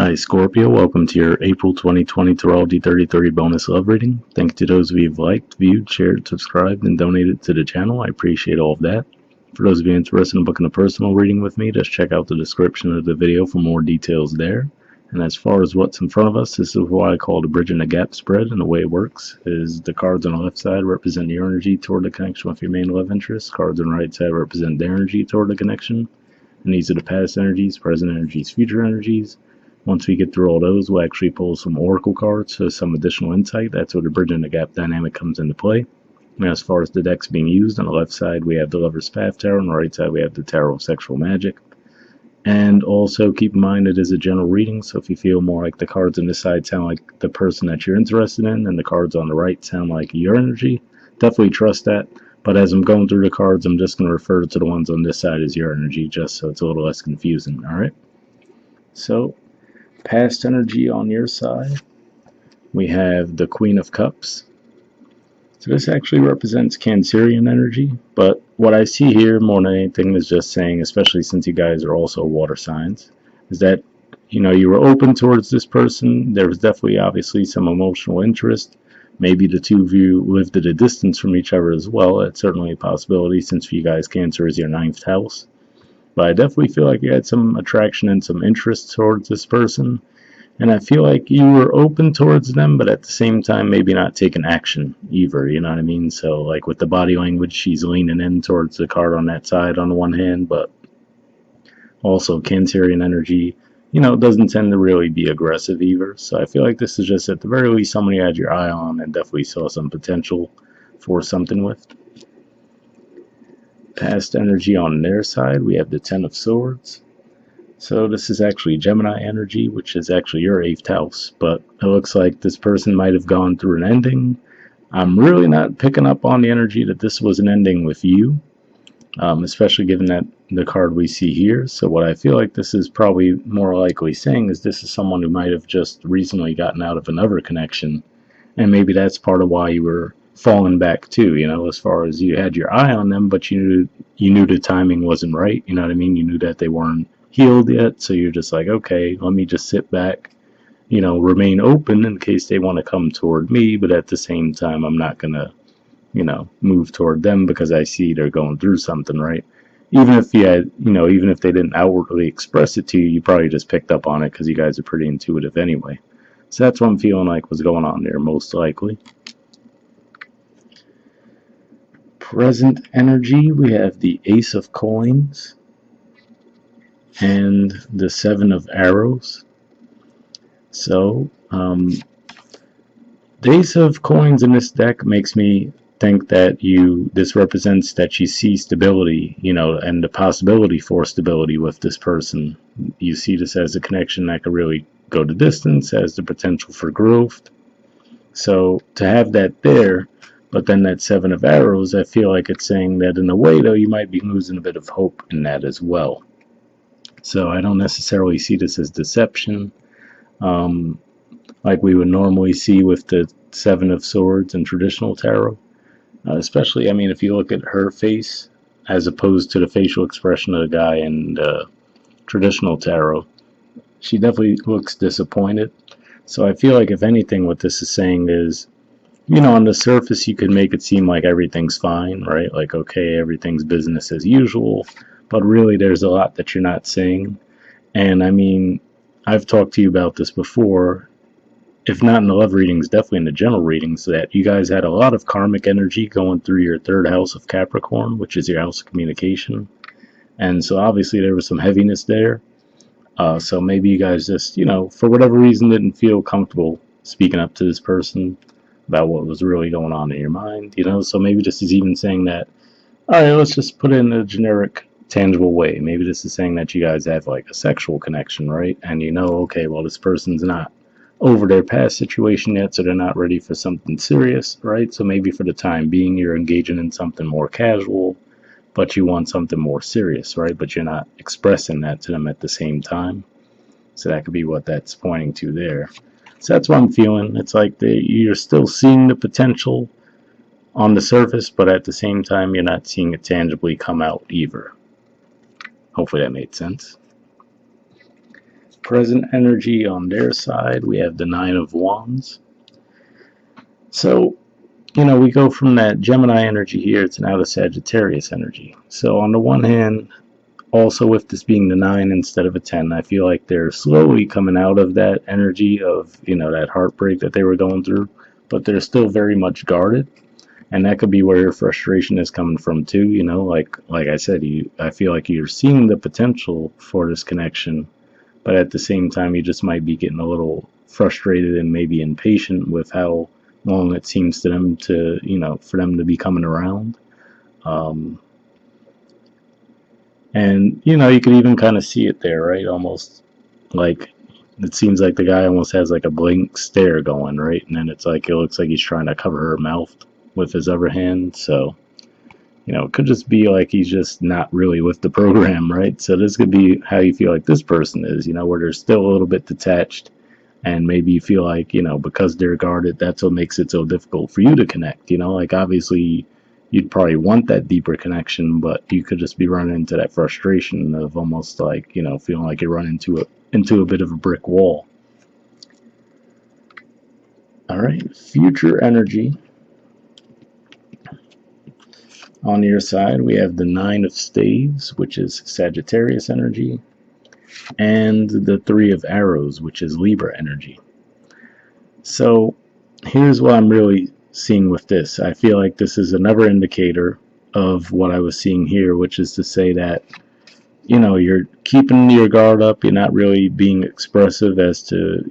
Hi Scorpio, welcome to your April 2020 Astrology 3030 bonus love reading. Thank you to those of you who've liked, viewed, shared, subscribed, and donated to the channel. I appreciate all of that. For those of you interested in booking a personal reading with me, just check out the description of the video for more details there. And as far as what's in front of us, this is what I call the bridging the gap spread, and the way it works is the cards on the left side represent your energy toward the connection with your main love interest. Cards on the right side represent their energy toward the connection. And these are the past energies, present energies, future energies. Once we get through all those, we'll actually pull some oracle cards for some additional insight. That's where the bridging the gap dynamic comes into play. And as far as the decks being used, on the left side we have the Lover's Path Tarot, on the right side we have the Tarot of Sexual Magic. And also keep in mind it is a general reading, so if you feel more like the cards on this side sound like the person that you're interested in, and the cards on the right sound like your energy, definitely trust that. But as I'm going through the cards, I'm just going to refer to the ones on this side as your energy, just so it's a little less confusing, alright? So, past energy on your side, we have the Queen of Cups. So this actually represents Cancerian energy, but what I see here more than anything is just saying, especially since you guys are also water signs, is that you were open towards this person. There was definitely obviously some emotional interest. Maybe the two of you lived at a distance from each other as well. That's certainly a possibility, since for you guys Cancer is your 9th house. But I definitely feel like you had some attraction and some interest towards this person. And I feel like you were open towards them, but at the same time, maybe not taking action either, you know what I mean? So, like with the body language, she's leaning in towards the card on that side on the one hand, but also Cancerian energy, doesn't tend to really be aggressive either. So I feel like this is just at the very least somebody you had your eye on and definitely saw some potential for something with. Past energy on their side, we have the Ten of Swords. So this is actually Gemini energy, which is actually your 8th house, but it looks like this person might have gone through an ending. I'm really not picking up on the energy that this was an ending with you, especially given that the card we see here. So what I feel like this is probably more likely saying is this is someone who might have just recently gotten out of another connection, and maybe that's part of why you were falling back too, as far as you had your eye on them, but you knew the timing wasn't right, you know what I mean? You knew that they weren't healed yet, so you're just like, okay, let me just sit back, remain open in case they want to come toward me, but at the same time I'm not gonna move toward them because I see they're going through something, right? Even if you had, even if they didn't outwardly express it to you, you probably just picked up on it because you guys are pretty intuitive anyway. So that's what I'm feeling like was going on there, most likely. Present energy, we have the Ace of Coins and the 7 of Arrows. So, the Ace of Coins in this deck makes me think that this represents that you see stability, and the possibility for stability with this person. You see this as a connection that could really go the distance, has the potential for growth. So to have that there, but then that 7 of Arrows, I feel like it's saying that in a way, though, you might be losing a bit of hope in that as well. So I don't necessarily see this as deception, like we would normally see with the 7 of Swords in traditional tarot. Especially, if you look at her face as opposed to the facial expression of the guy in traditional tarot, she definitely looks disappointed. So I feel like if anything, what this is saying is, on the surface you could make it seem like everything's fine, right? Like, okay, everything's business as usual, but really there's a lot that you're not seeing. And I've talked to you about this before, if not in the love readings, definitely in the general readings, that you guys had a lot of karmic energy going through your 3rd house of Capricorn, which is your house of communication. And so obviously there was some heaviness there. So maybe you guys just, for whatever reason didn't feel comfortable speaking up to this person about what was really going on in your mind, so maybe this is even saying that, all right, let's just put it in a generic, tangible way. Maybe this is saying that you guys have like a sexual connection, right? And okay, well, this person's not over their past situation yet, so they're not ready for something serious, right? So maybe for the time being, you're engaging in something more casual, but you want something more serious, right? But you're not expressing that to them at the same time. So that could be what that's pointing to there. So that's what I'm feeling. It's like you're still seeing the potential on the surface, but at the same time, you're not seeing it tangibly come out either. Hopefully that made sense. present energy on their side, we have the Nine of Wands. So, we go from that Gemini energy here to now the Sagittarius energy. So on the one hand, also with this being the 9 instead of a 10, I feel like they're slowly coming out of that energy of, that heartbreak that they were going through, but they're still very much guarded. And that could be where your frustration is coming from too, like I said, I feel like you're seeing the potential for this connection, but at the same time you just might be getting a little frustrated and maybe impatient with how long it seems to them to, for them to be coming around. And you could even kind of see it there, right? Almost like it seems like the guy almost has like a blank stare going, right? And then it's like it looks like he's trying to cover her mouth with his other hand. So, it could just be like he's just not really with the program, right? So this could be how you feel like this person is, where they're still a little bit detached, and maybe you feel like, because they're guarded, that's what makes it so difficult for you to connect. Like obviously you'd probably want that deeper connection, but you could just be running into that frustration of almost like, feeling like you're running into a bit of a brick wall. All right, future energy. On your side, we have the Nine of Staves, which is Sagittarius energy, and the Three of Arrows, which is Libra energy. So here's what I'm really seeing with this. I feel like this is another indicator of what I was seeing here, which is to say that, you're keeping your guard up. You're not really being expressive as to,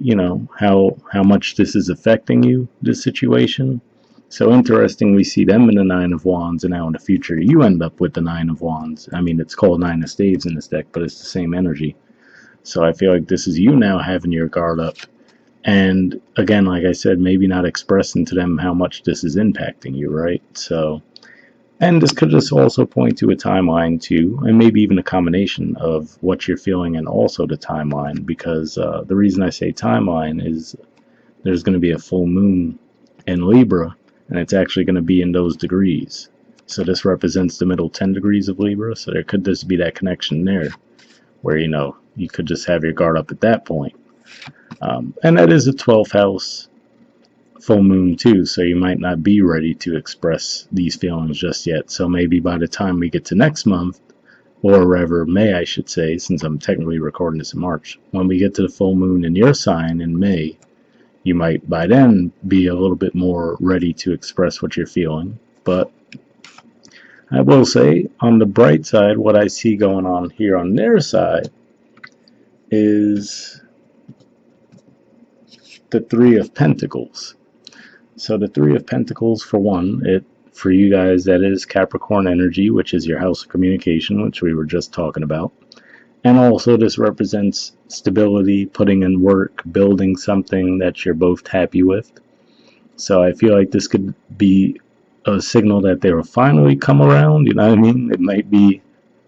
how much this is affecting you, this situation. So interesting, we see them in the Nine of Wands, and now in the future, you end up with the Nine of Wands. I mean, it's called Nine of Staves in this deck, but it's the same energy. So I feel like this is you now having your guard up. And again, like I said, maybe not expressing to them how much this is impacting you, right? So, and this could just also point to a timeline too, and maybe even a combination of what you're feeling and also the timeline, because the reason I say timeline is there's going to be a full moon in Libra, and it's actually going to be in those degrees. So this represents the middle 10 degrees of Libra, so there could just be that connection there where, you could just have your guard up at that point. And that is a 12th house full moon too, so you might not be ready to express these feelings just yet. So maybe by the time we get to next month, or rather May, I should say, since I'm technically recording this in March, when we get to the full moon in your sign in May, you might by then be a little bit more ready to express what you're feeling. But I will say, on the bright side, what I see going on here on their side is the Three of Pentacles. So the Three of Pentacles, for one, for you guys, that is Capricorn energy, which is your house of communication, which we were just talking about. And also this represents stability, putting in work, building something that you're both happy with. So I feel like this could be a signal that they will finally come around, you know what I mean? It might be,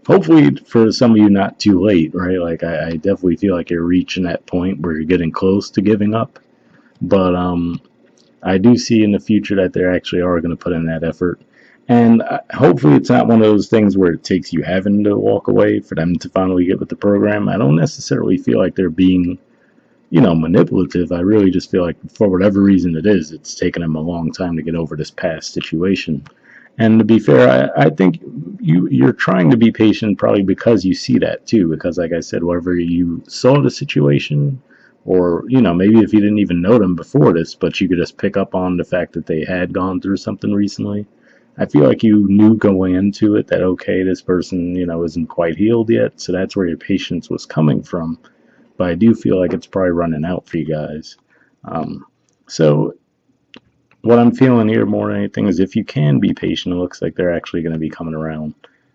hopefully for some of you, not too late, right? Like I definitely feel like you're reaching that point where you're getting close to giving up. But I do see in the future that they actually are going to put in that effort. And hopefully it's not one of those things where it takes you having to walk away for them to finally get with the program. I don't necessarily feel like they're being, manipulative. I really just feel like for whatever reason it is, it's taken them a long time to get over this past situation. And to be fair, I think you're trying to be patient probably because you see that too. Because like I said, wherever you saw the situation, or maybe if you didn't even know them before this, but you could just pick up on the fact that they had gone through something recently, I feel like you knew going into it that, okay, this person isn't quite healed yet, so that's where your patience was coming from. But I do feel like it's probably running out for you guys. So what I'm feeling here more than anything is, if you can be patient, it looks like they're actually going to be coming around,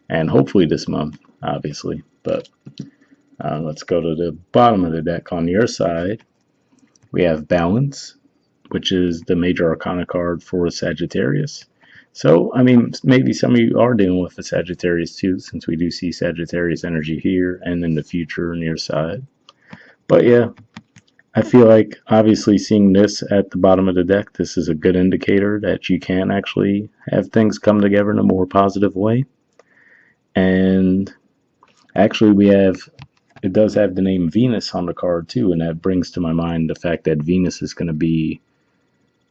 and hopefully this month, obviously. But let's go to the bottom of the deck. On your side, we have Balance, which is the major arcana card for Sagittarius. So, I mean, maybe some of you are dealing with the Sagittarius too, since we do see Sagittarius energy here and in the future on your side. But yeah, I feel like obviously seeing this at the bottom of the deck, this is a good indicator that you can actually have things come together in a more positive way. And actually we have it does have the name Venus on the card too, and that brings to my mind the fact that Venus is going to be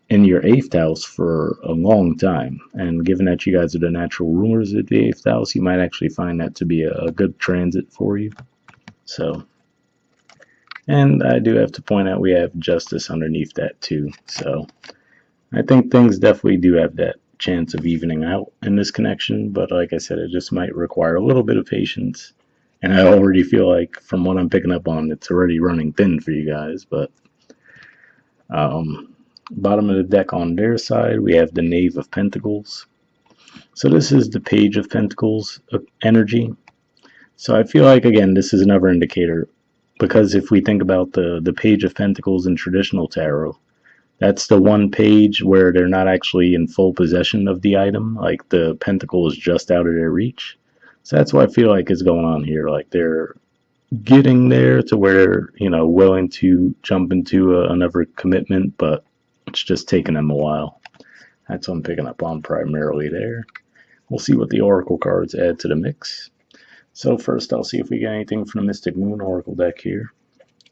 in your eighth house for a long time. And given that you guys are the natural rulers of the eighth house, you might actually find that to be a good transit for you. So, and I do have to point out we have justice underneath that too. So I think things definitely do have that chance of evening out in this connection, but like I said, it just might require a little bit of patience. And I already feel like, from what I'm picking up on, it's already running thin for you guys. But bottom of the deck on their side, we have the Knave of Pentacles. So this is the Page of Pentacles energy. So I feel like, again, this is another indicator, because if we think about the Page of Pentacles in traditional tarot, that's the one page where they're not actually in full possession of the item, like the pentacle is just out of their reach. So that's what I feel like is going on here. Like they're getting there to where, willing to jump into another commitment, but it's just taking them a while. That's what I'm picking up on primarily there. We'll see what the Oracle cards add to the mix. So first I'll see if we get anything from the Mystic Moon Oracle deck here.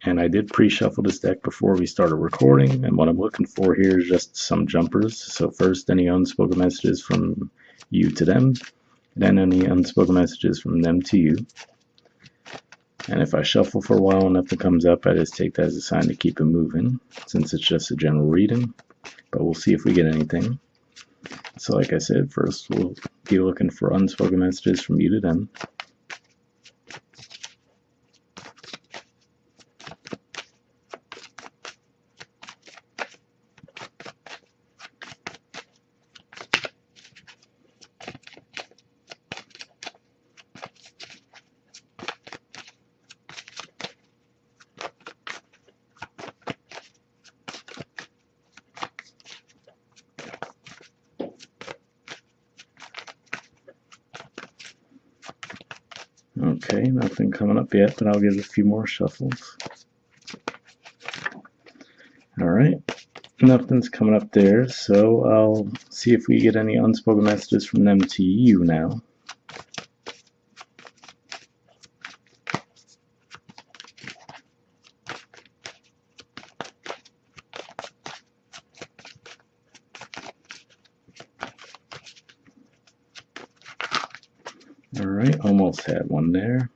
And I did pre-shuffle this deck before we started recording, and what I'm looking for here is just some jumpers. So first, any unspoken messages from you to them, then any unspoken messages from them to you. And if I shuffle for a while and nothing comes up, I just take that as a sign to keep it moving, since it's just a general reading. But we'll see if we get anything. So like I said, first we'll be looking for unspoken messages from you to them. Okay, nothing coming up yet, but I'll give it a few more shuffles. Alright, nothing's coming up there, so I'll see if we get any unspoken messages from them to you now. Alright, almost had one there.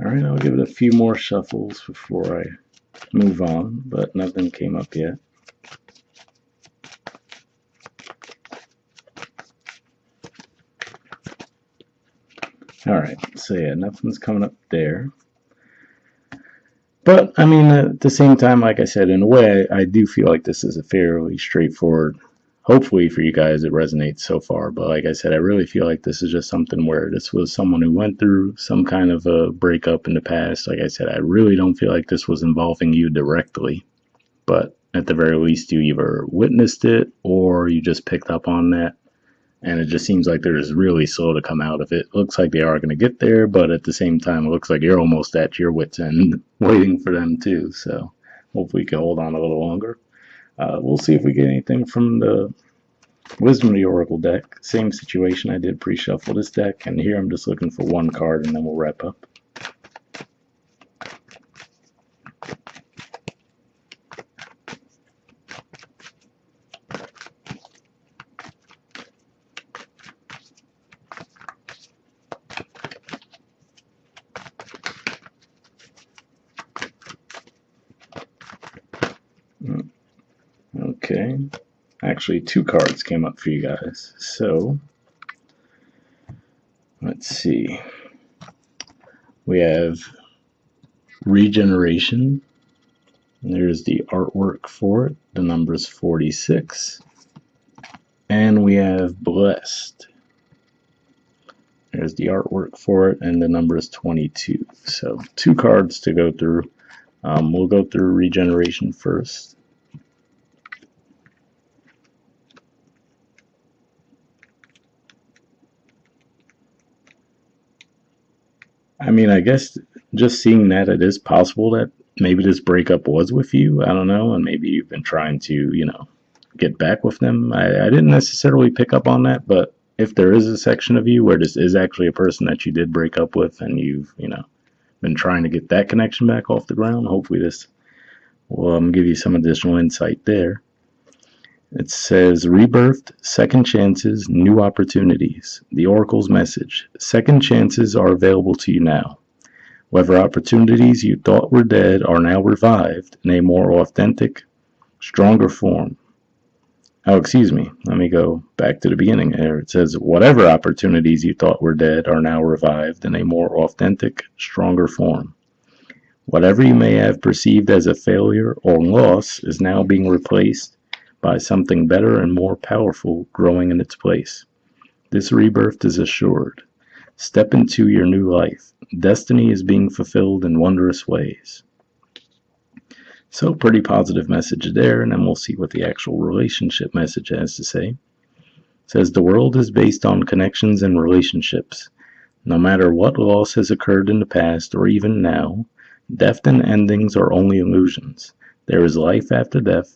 Alright, I'll give it a few more shuffles before I move on, but nothing came up yet. Alright, so yeah, nothing's coming up there. But, I mean, at the same time, like I said, in a way, I do feel like this is a fairly straightforward. Hopefully for you guys it resonates so far, but like I said, I really feel like this is just something where this was someone who went through some kind of a breakup in the past. Like I said, I really don't feel like this was involving you directly, but at the very least you either witnessed it or you just picked up on that, and it just seems like they're just really slow to come out of it. Looks like they are going to get there, but at the same time it looks like you're almost at your wit's end waiting for them too, so hopefully you can hold on a little longer. We'll see if we get anything from the Wisdom of the Oracle deck. Same situation, I did pre-shuffle this deck, and here I'm just looking for one card and then we'll wrap up. Okay. Actually, two cards came up for you guys. So, let's see. We have Regeneration. There's the artwork for it. The number is 46. And we have Blessed. There's the artwork for it, and the number is 22. So, two cards to go through. We'll go through Regeneration first. I mean, I guess just seeing that it is possible that maybe this breakup was with you. I don't know, and maybe you've been trying to, get back with them. I didn't necessarily pick up on that, but if there is a section of you where this is actually a person that you did break up with and you've, been trying to get that connection back off the ground, hopefully this will give you some additional insight there. It says, rebirthed, second chances, new opportunities. The Oracle's message. Second chances are available to you now. Whether opportunities you thought were dead are now revived in a more authentic, stronger form. Oh, excuse me. Let me go back to the beginning here. It says, whatever opportunities you thought were dead are now revived in a more authentic, stronger form. Whatever you may have perceived as a failure or loss is now being replaced by something better and more powerful growing in its place. This rebirth is assured. Step into your new life. Destiny is being fulfilled in wondrous ways. So, pretty positive message there, and then we'll see what the actual relationship message has to say. It says, the world is based on connections and relationships. No matter what loss has occurred in the past or even now, death and endings are only illusions. There is life after death,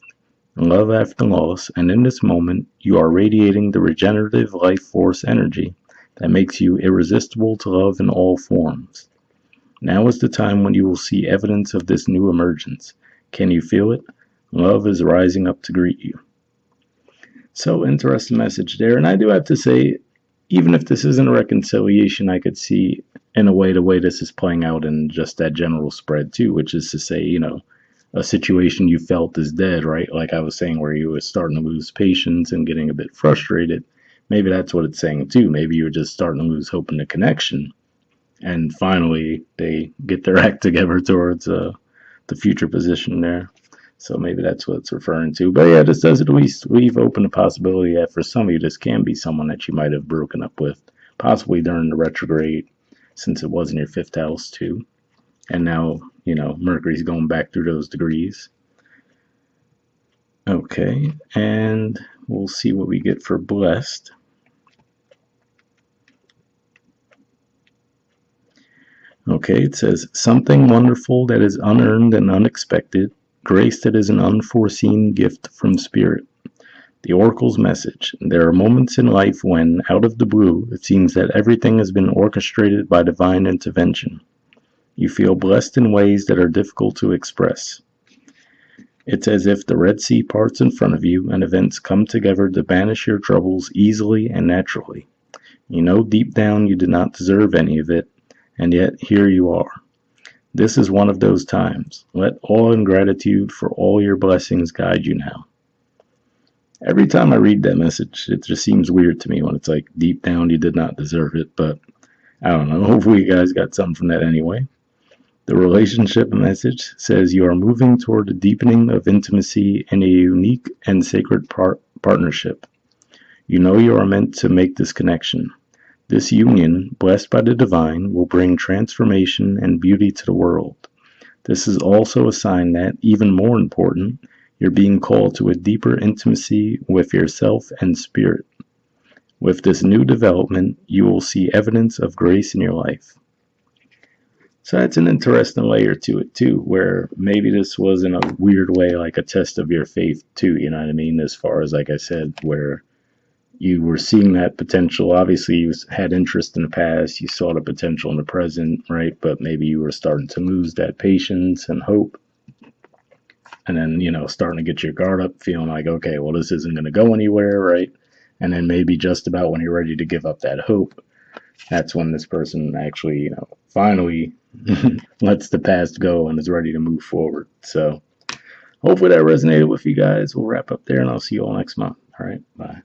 love after loss, and in this moment, you are radiating the regenerative life force energy that makes you irresistible to love in all forms. Now is the time when you will see evidence of this new emergence. Can you feel it? Love is rising up to greet you. So, interesting message there. And I do have to say, even if this isn't a reconciliation, I could see in a way the way this is playing out in just that general spread too, which is to say, a situation you felt is dead, right? Like I was saying, where you were starting to lose patience and getting a bit frustrated. Maybe that's what it's saying too. Maybe you're just starting to lose hope in the connection. And finally, they get their act together towards the future position there. So maybe that's what it's referring to. But yeah, this does at least leave open the possibility that for some of you, this can be someone that you might have broken up with, possibly during the retrograde, since it was in your fifth house too. And now, Mercury's going back through those degrees. Okay, and we'll see what we get for blessed. Okay, it says, something wonderful that is unearned and unexpected, grace that is an unforeseen gift from Spirit. The Oracle's message. There are moments in life when, out of the blue, it seems that everything has been orchestrated by divine intervention. You feel blessed in ways that are difficult to express. It's as if the Red Sea parts in front of you and events come together to banish your troubles easily and naturally. You know deep down you did not deserve any of it, and yet here you are. This is one of those times. Let awe and gratitude for all your blessings guide you now. Every time I read that message, it just seems weird to me when it's like deep down you did not deserve it, but I don't know. Hopefully you guys got something from that anyway. The relationship message says you are moving toward a deepening of intimacy in a unique and sacred partnership. You know you are meant to make this connection. This union, blessed by the divine, will bring transformation and beauty to the world. This is also a sign that, even more important, you're being called to a deeper intimacy with yourself and spirit. With this new development, you will see evidence of grace in your life. So that's an interesting layer to it too, where maybe this was in a weird way like a test of your faith too, you know what I mean? As far as, like I said, where you were seeing that potential. Obviously, you had interest in the past, you saw the potential in the present, right? But maybe you were starting to lose that patience and hope. And then, starting to get your guard up, feeling like, okay, well, this isn't going to go anywhere, right? And then maybe just about when you're ready to give up that hope, that's when this person actually, finally lets the past go and is ready to move forward. So hopefully that resonated with you guys. We'll wrap up there and I'll see you all next month. All right. Bye.